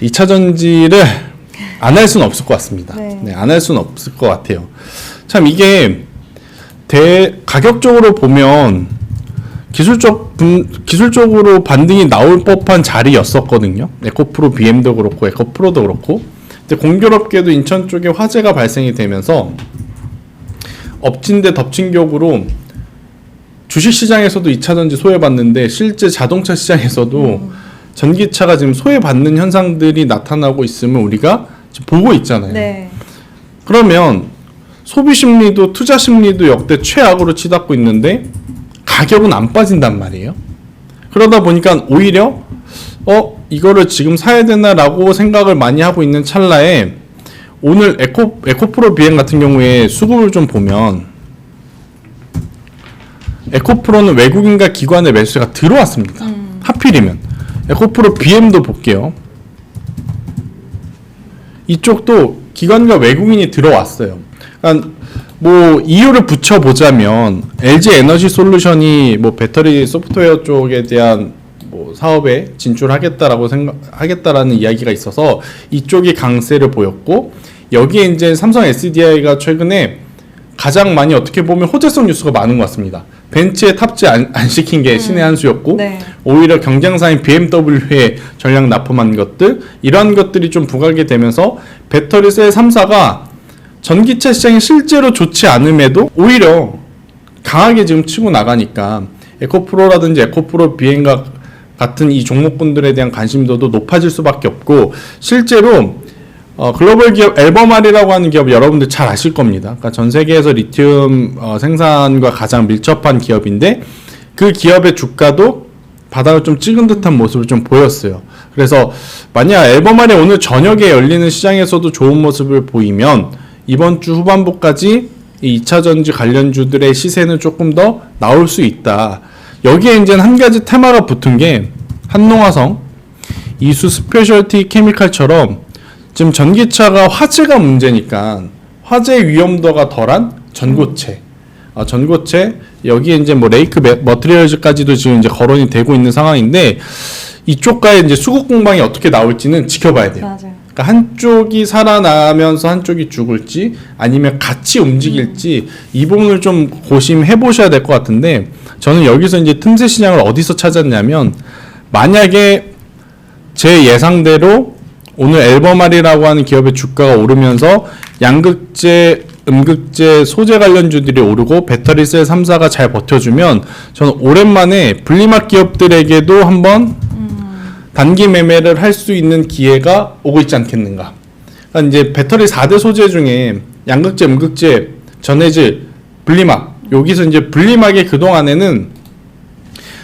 2차전지를 안 할 수는 없을 것 같습니다. 네. 안 할 수는 없을 것 같아요. 참 이게 가격적으로 보면 기술적으로 반등이 나올 법한 자리였었거든요. 에코프로 BM도 그렇고 에코프로도 그렇고. 근데 공교롭게도 인천 쪽에 화재가 발생이 되면서 엎친 데 덮친 격으로 주식시장에서도 2차전지 소외받는데 실제 자동차 시장에서도 전기차가 지금 소외받는 현상들이 나타나고 있음을 우리가 지금 보고 있잖아요. 네. 그러면 소비 심리도 투자 심리도 역대 최악으로 치닫고 있는데 가격은 안 빠진단 말이에요. 그러다 보니까 오히려 이거를 지금 사야 되나라고 생각을 많이 하고 있는 찰나에 오늘 에코프로 BM 같은 경우에 수급을 좀 보면 에코프로는 외국인과 기관의 매수가 들어왔습니다. 하필이면 에코프로 BM도 볼게요. 이쪽도 기관과 외국인이 들어왔어요. 그러니까 뭐 이유를 붙여보자면 LG 에너지 솔루션이 뭐 배터리 소프트웨어 쪽에 대한 뭐 사업에 진출하겠다라는 이야기가 있어서 이쪽이 강세를 보였고, 여기에 이제 삼성 SDI가 최근에 가장 많이 어떻게 보면 호재성 뉴스가 많은 것 같습니다. 벤츠에 탑재 안 시킨 게 신의 한 수였고, 네. 오히려 경쟁사인 BMW에 전략 납품한 것들, 이런 것들이 좀 부각이 되면서 배터리 셀 3사가 전기차 시장이 실제로 좋지 않음에도 오히려 강하게 지금 치고 나가니까 에코프로라든지 에코프로 BM과 같은 이 종목군들에 대한 관심도도 높아질 수밖에 없고, 실제로 글로벌 기업 앨범알이라고 하는 기업 여러분들 잘 아실 겁니다. 그러니까 전 세계에서 리튬 생산과 가장 밀접한 기업인데 그 기업의 주가도 바닥을 좀 찍은 듯한 모습을 좀 보였어요. 그래서 만약 앨범알이 오늘 저녁에 열리는 시장에서도 좋은 모습을 보이면 이번 주 후반부까지 이 2차전지 관련주들의 시세는 조금 더 나올 수 있다. 여기에 이제 한 가지 테마가 붙은 게 한농화성, 이수 스페셜티 케미칼처럼 지금 전기차가 화재가 문제니까 화재 위험도가 덜한 전고체, 전고체 여기에 이제 뭐 레이크 머티리얼즈까지도 지금 이제 거론이 되고 있는 상황인데 이쪽과의 이제 수급 공방이 어떻게 나올지는 지켜봐야 돼요. 맞아요. 그러니까 한쪽이 살아나면서 한쪽이 죽을지 아니면 같이 움직일지 이 부분을 좀 고심해 보셔야 될 것 같은데, 저는 여기서 이제 틈새 시장을 어디서 찾았냐면, 만약에 제 예상대로 오늘 앨범알이라고 하는 기업의 주가가 오르면서 양극재, 음극재, 소재 관련주들이 오르고 배터리 셀 3사가 잘 버텨주면 저는 오랜만에 분리막 기업들에게도 한번 단기 매매를 할 수 있는 기회가 오고 있지 않겠는가. 그러니까 이제 배터리 4대 소재 중에 양극재, 음극재, 전해질, 분리막, 여기서 이제 분리막의 그동안에는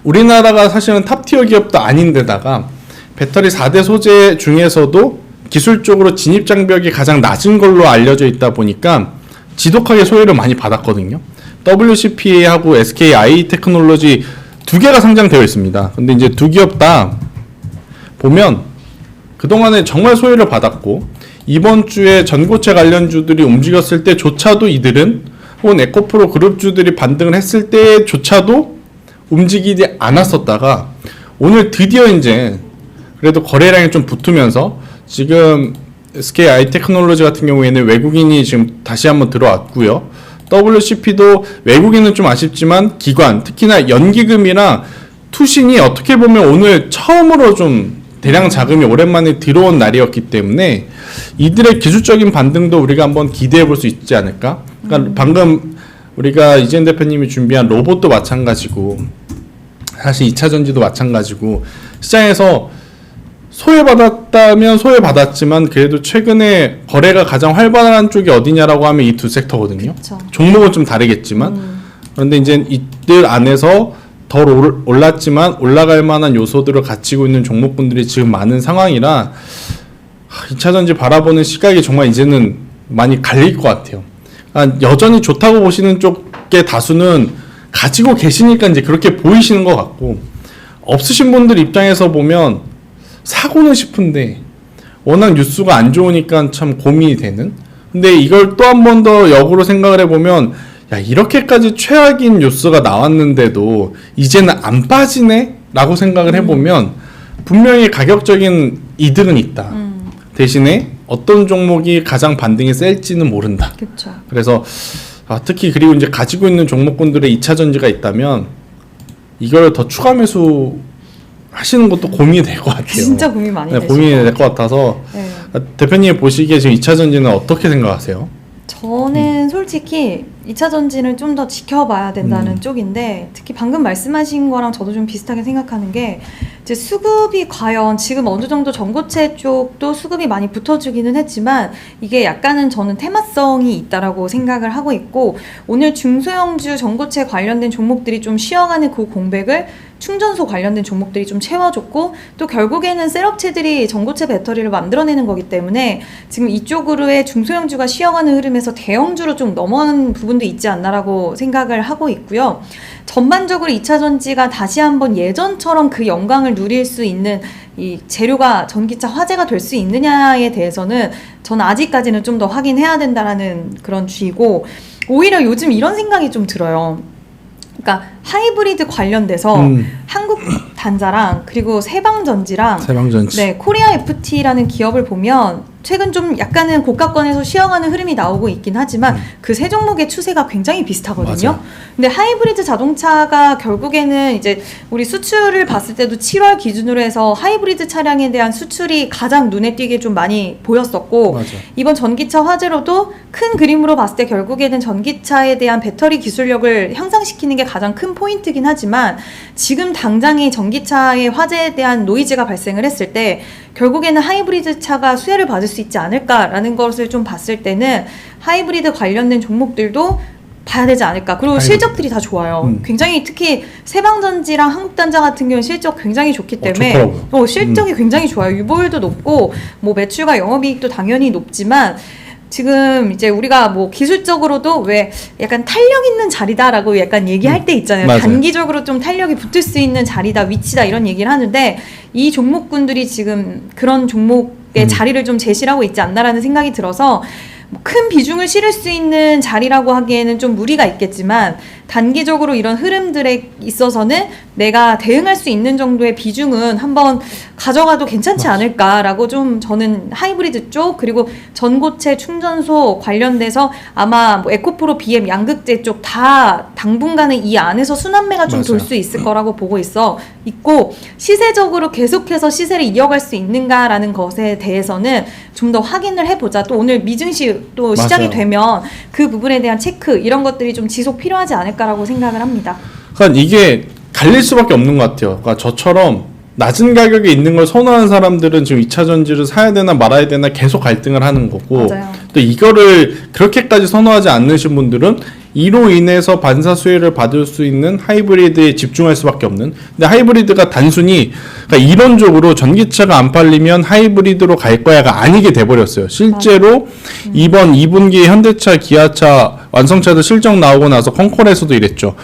우리나라가 사실은 탑티어 기업도 아닌데다가 배터리 4대 소재 중에서도 기술적으로 진입장벽이 가장 낮은 걸로 알려져 있다 보니까 지독하게 소외를 많이 받았거든요. WCPA하고 SKI 테크놀로지 두 개가 상장되어 있습니다. 근데 이제 두 기업 다 보면 그동안에 정말 소외를 받았고, 이번 주에 전고체 관련주들이 움직였을 때조차도 이들은, 혹은 에코프로 그룹주들이 반등을 했을 때조차도 움직이지 않았었다가 오늘 드디어 이제 그래도 거래량이 좀 붙으면서 지금 SKI 테크놀로지 같은 경우에는 외국인이 지금 다시 한번 들어왔고요. WCP도 외국인은 좀 아쉽지만 기관, 특히나 연기금이나 투신이 어떻게 보면 오늘 처음으로 좀 대량 자금이 오랜만에 들어온 날이었기 때문에 이들의 기술적인 반등도 우리가 한번 기대해 볼 수 있지 않을까? 그러니까 방금 우리가 이재현 대표님이 준비한 로봇도 마찬가지고, 사실 2차전지도 마찬가지고, 시장에서 소외받았다면 소외받았지만 그래도 최근에 거래가 가장 활발한 쪽이 어디냐라고 하면 이 두 섹터거든요. 그쵸. 종목은 좀 다르겠지만 그런데 이제 이들 안에서 덜 올랐지만 올라갈 만한 요소들을 갖추고 있는 종목군들이 지금 많은 상황이라 2차전지 바라보는 시각이 정말 이제는 많이 갈릴 것 같아요. 여전히 좋다고 보시는 쪽의 다수는 가지고 계시니까 이제 그렇게 보이시는 것 같고, 없으신 분들 입장에서 보면 사고는 싶은데 워낙 뉴스가 안 좋으니까 참 고민이 되는. 근데 이걸 또 한 번 더 역으로 생각을 해보면, 야, 이렇게까지 최악인 뉴스가 나왔는데도 이제는 안 빠지네? 라고 생각을 해보면 분명히 가격적인 이득은 있다. 대신에 어떤 종목이 가장 반등이 셀지는 모른다. 그렇죠. 그래서 특히 그리고 이제 가지고 있는 종목군들의 2차 전지가 있다면 이걸 더 추가 매수 하시는 것도 고민이 될 것 같아요. 진짜 고민 많이 되실 고민이 될 것 같아서 네. 대표님 보시기에 지금 2차 전지는 어떻게 생각하세요? 저는 솔직히 2차 전지는 좀 더 지켜봐야 된다는 쪽인데 특히 방금 말씀하신 거랑 저도 좀 비슷하게 생각하는 게 이제 수급이 과연 지금 어느 정도 전고체 쪽도 수급이 많이 붙어주기는 했지만 이게 약간은 저는 테마성이 있다라고 생각을 하고 있고 오늘 중소형주 전고체 관련된 종목들이 좀 쉬어가는 그 공백을 충전소 관련된 종목들이 좀 채워줬고 또 결국에는 셀업체들이 전고체 배터리를 만들어내는 거기 때문에 지금 이쪽으로의 중소형주가 쉬어가는 흐름에서 대형주로 좀 넘어가는 부분도 있지 않나라고 생각을 하고 있고요. 전반적으로 2차 전지가 다시 한번 예전처럼 그 영광을 누릴 수 있는 이 재료가 전기차 화제가 될 수 있느냐에 대해서는 저는 아직까지는 좀 더 확인해야 된다라는 그런 주의고 오히려 요즘 이런 생각이 좀 들어요. 그러니까 하이브리드 관련돼서 한국 단자랑 그리고 세방전지랑 네, 코리아 FT라는 기업을 보면 최근 좀 약간은 고가권에서 쉬어가는 흐름이 나오고 있긴 하지만 그 세 종목의 추세가 굉장히 비슷하거든요. 맞아. 근데 하이브리드 자동차가 결국에는 이제 우리 수출을 봤을 때도 7월 기준으로 해서 하이브리드 차량에 대한 수출이 가장 눈에 띄게 좀 많이 보였었고 맞아. 이번 전기차 화재로도 큰 그림으로 봤을 때 결국에는 전기차에 대한 배터리 기술력을 향상시키는 게 가장 큰 포인트긴 하지만 지금 당장의 전기차의 화재에 대한 노이즈가 발생을 했을 때 결국에는 하이브리드 차가 수혜를 받을 수 있지 않을까라는 것을 좀 봤을 때는 하이브리드 관련된 종목들도 봐야 되지 않을까. 그리고 실적들이 다 좋아요. 굉장히 특히 세방전지랑 한국단자 같은 경우는 실적 굉장히 좋기 때문에 실적이 굉장히 좋아요. 유보율도 높고 뭐 매출과 영업이익도 당연히 높지만 지금 이제 우리가 뭐 기술적으로도 왜 약간 탄력 있는 자리다라고 약간 얘기할 때 있잖아요. 맞아요. 단기적으로 좀 탄력이 붙을 수 있는 자리다, 위치다 이런 얘기를 하는데 이 종목군들이 지금 그런 종목의 자리를 좀 제시를 하고 있지 않나라는 생각이 들어서 뭐 큰 비중을 실을 수 있는 자리라고 하기에는 좀 무리가 있겠지만 단기적으로 이런 흐름들에 있어서는 내가 대응할 수 있는 정도의 비중은 한번 가져가도 괜찮지 않을까라고 좀 저는 하이브리드 쪽 그리고 전고체 충전소 관련돼서 아마 뭐 에코프로 BM 양극재 쪽 다 당분간은 이 안에서 순환매가 좀 돌 수 있을 거라고 보고 있고 시세적으로 계속해서 시세를 이어갈 수 있는가라는 것에 대해서는 좀 더 확인을 해보자. 또 오늘 미증시 또 시작이 되면 그 부분에 대한 체크 이런 것들이 좀 지속 필요하지 않을까라고 생각을 합니다. 그러니까 이게 갈릴 수밖에 없는 것 같아요. 그러니까 저처럼 낮은 가격에 있는 걸 선호하는 사람들은 지금 2차 전지를 사야 되나 말아야 되나 계속 갈등을 하는 거고 맞아요. 또 이거를 그렇게까지 선호하지 않으신 분들은 이로 인해서 반사 수혜를 받을 수 있는 하이브리드에 집중할 수밖에 없는. 근데 하이브리드가 단순히 그러니까 이론적으로 전기차가 안 팔리면 하이브리드로 갈 거야가 아니게 돼버렸어요. 실제로 이번 2분기에 현대차, 기아차 완성차도 실적 나오고 나서 콩콜에서도 이랬죠.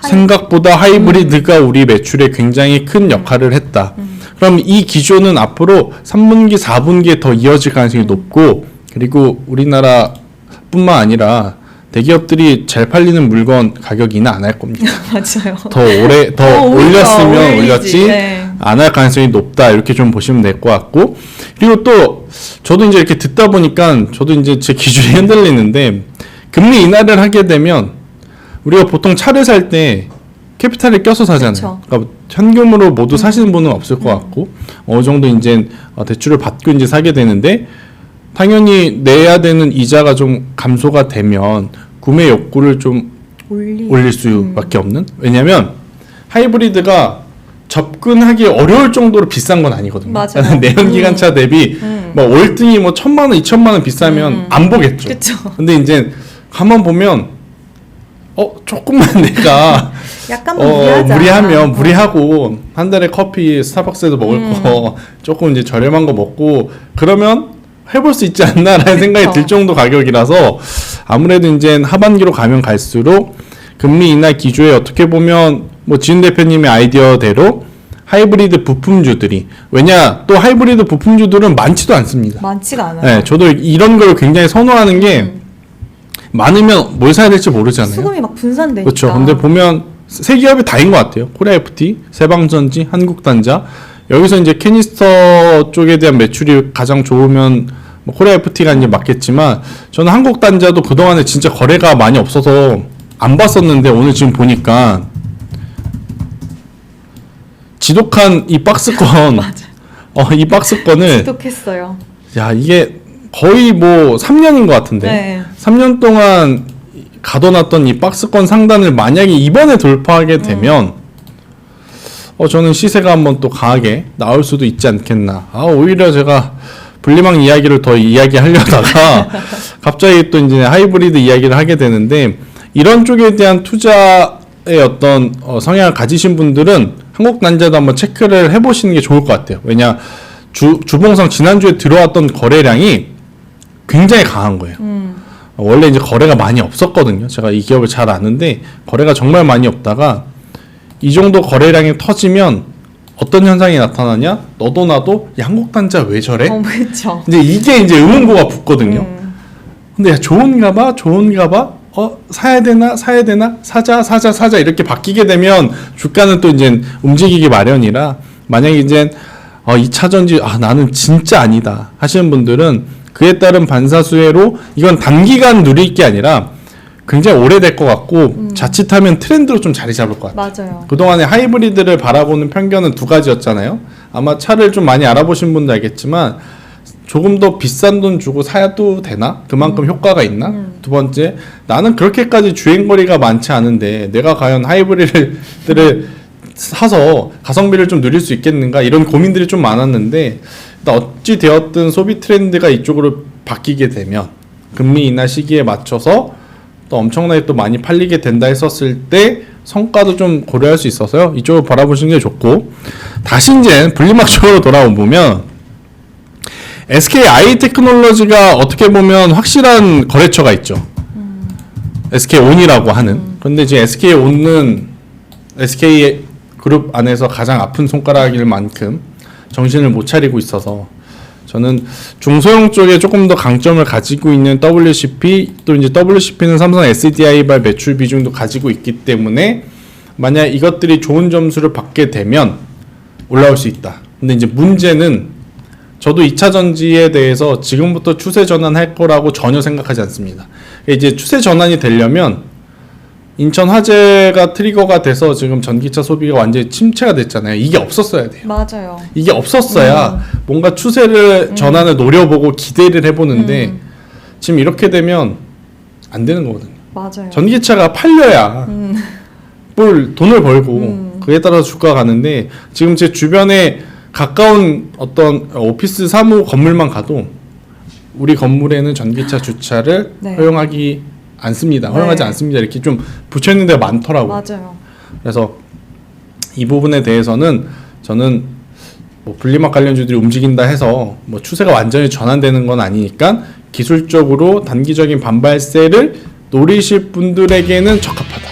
생각보다 하이브리드가 우리 매출에 굉장히 큰 역할을 했다. 그럼 이 기조는 앞으로 3분기, 4분기에 더 이어질 가능성이 높고 그리고 우리나라뿐만 아니라 대기업들이 잘 팔리는 물건 가격 인하 안 할 겁니다. 맞아요. 더 올렸으면 올렸지 네. 안 할 가능성이 높다 이렇게 좀 보시면 될 것 같고 그리고 또 저도 이제 이렇게 듣다 보니까 저도 이제 제 기준이 흔들리는데 금리 인하를 하게 되면 우리가 보통 차를 살 때 캐피탈을 껴서 사잖아요. 그쵸. 그러니까 현금으로 모두 사시는 분은 없을 것 같고 어느 정도 이제 대출을 받고 이제 사게 되는데 당연히 내야 되는 이자가 좀 감소가 되면 구매 욕구를 좀 올릴 수밖에 없는. 왜냐하면 하이브리드가 접근하기 어려울 정도로 비싼 건 아니거든요. 맞아요. 내연기관차 대비 뭐 월등히 뭐 1,000만 원, 2,000만 원 비싸면 안 보겠죠. 그쵸. 근데 이제 가만 보면 조금만 내가 약간만 무리하고 한 달에 커피 스타벅스에서 먹을 거 조금 이제 저렴한 거 먹고 그러면 해볼 수 있지 않나라는 생각이 들 정도 가격이라서 아무래도 이제 하반기로 가면 갈수록 금리 인하 기조에 어떻게 보면 뭐 지은 대표님의 아이디어대로 하이브리드 부품주들이 왜냐 또 하이브리드 부품주들은 많지도 않습니다. 많지가 않아요. 네, 저도 이런 걸 굉장히 선호하는 게 많으면 뭘 사야 될지 모르잖아요. 수급이 막 분산되니까. 그렇죠. 근데 보면 세 기업이 다인 것 같아요. 코리아 FT, 세방전지, 한국단자 여기서 이제 캐니스터 쪽에 대한 매출이 가장 좋으면 뭐 코리아 FT가 이제 맞겠지만 저는 한국 단자도 그동안에 진짜 거래가 많이 없어서 안 봤었는데 오늘 지금 보니까 지독한 이 박스권 맞아. 이 박스권을 지독했어요. 야 이게 거의 뭐 3년인 것 같은데 네. 3년 동안 가둬놨던 이 박스권 상단을 만약에 이번에 돌파하게 되면 저는 시세가 한번 또 강하게 나올 수도 있지 않겠나. 오히려 제가 분리망 이야기를 더 이야기하려다가 갑자기 또 이제 하이브리드 이야기를 하게 되는데 이런 쪽에 대한 투자의 어떤 성향을 가지신 분들은 한국 단자도 한번 체크를 해보시는 게 좋을 것 같아요. 왜냐 주봉상 지난주에 들어왔던 거래량이 굉장히 강한 거예요. 원래 이제 거래가 많이 없었거든요. 제가 이 기업을 잘 아는데 거래가 정말 많이 없다가 이 정도 거래량이 터지면 어떤 현상이 나타나냐? 너도 나도 야, 한국 단자 왜 저래? 그렇죠. 이제 이게 이제 의문고가 붙거든요. 근데 야, 좋은가 봐? 사야 되나? 사자 이렇게 바뀌게 되면 주가는 또 이제 움직이기 마련이라 만약에 이제 2차 전지 나는 진짜 아니다 하시는 분들은 그에 따른 반사수혜로 이건 단기간 누릴 게 아니라 굉장히 오래될 것 같고 자칫하면 트렌드로 좀 자리 잡을 것 같아요. 맞아요. 그동안에 하이브리드를 바라보는 편견은 두 가지였잖아요. 아마 차를 좀 많이 알아보신 분도 알겠지만 조금 더 비싼 돈 주고 사야도 되나? 그만큼 효과가 있나? 두 번째, 나는 그렇게까지 주행거리가 많지 않은데 내가 과연 하이브리드를 사서 가성비를 좀 누릴 수 있겠는가? 이런 고민들이 좀 많았는데 어찌 되었든 소비 트렌드가 이쪽으로 바뀌게 되면 금리 인하 시기에 맞춰서 또 엄청나게 또 많이 팔리게 된다 했었을 때 성과도 좀 고려할 수 있어서요. 이쪽을 바라보시는 게 좋고 다시 이제 분리막 쪽으로 돌아오면 SK 아이테크놀로지가 어떻게 보면 확실한 거래처가 있죠. SK온이라고 하는. 그런데 이제 SK온은 SK 그룹 안에서 가장 아픈 손가락일 만큼 정신을 못 차리고 있어서 저는 중소형 쪽에 조금 더 강점을 가지고 있는 WCP 또 이제 WCP는 삼성 SDI발 매출 비중도 가지고 있기 때문에 만약 이것들이 좋은 점수를 받게 되면 올라올 수 있다. 근데 이제 문제는 저도 2차 전지에 대해서 지금부터 추세 전환할 거라고 전혀 생각하지 않습니다. 이제 추세 전환이 되려면 인천 화재가 트리거가 돼서 지금 전기차 소비가 완전히 침체가 됐잖아요. 이게 없었어야 돼요. 맞아요. 이게 없었어야 뭔가 추세를 전환을 노려보고 기대를 해보는데 지금 이렇게 되면 안 되는 거거든요. 맞아요. 전기차가 팔려야 뭘 돈을 벌고 그에 따라서 주가가 가는데 지금 제 주변에 가까운 어떤 오피스 사무 건물만 가도 우리 건물에는 전기차 주차를 네. 허용하지 않습니다. 이렇게 좀 붙여있는 데가 많더라고요. 맞아요. 그래서 이 부분에 대해서는 저는 뭐 분리막 관련주들이 움직인다 해서 뭐 추세가 완전히 전환되는 건 아니니까 기술적으로 단기적인 반발세를 노리실 분들에게는 적합하다.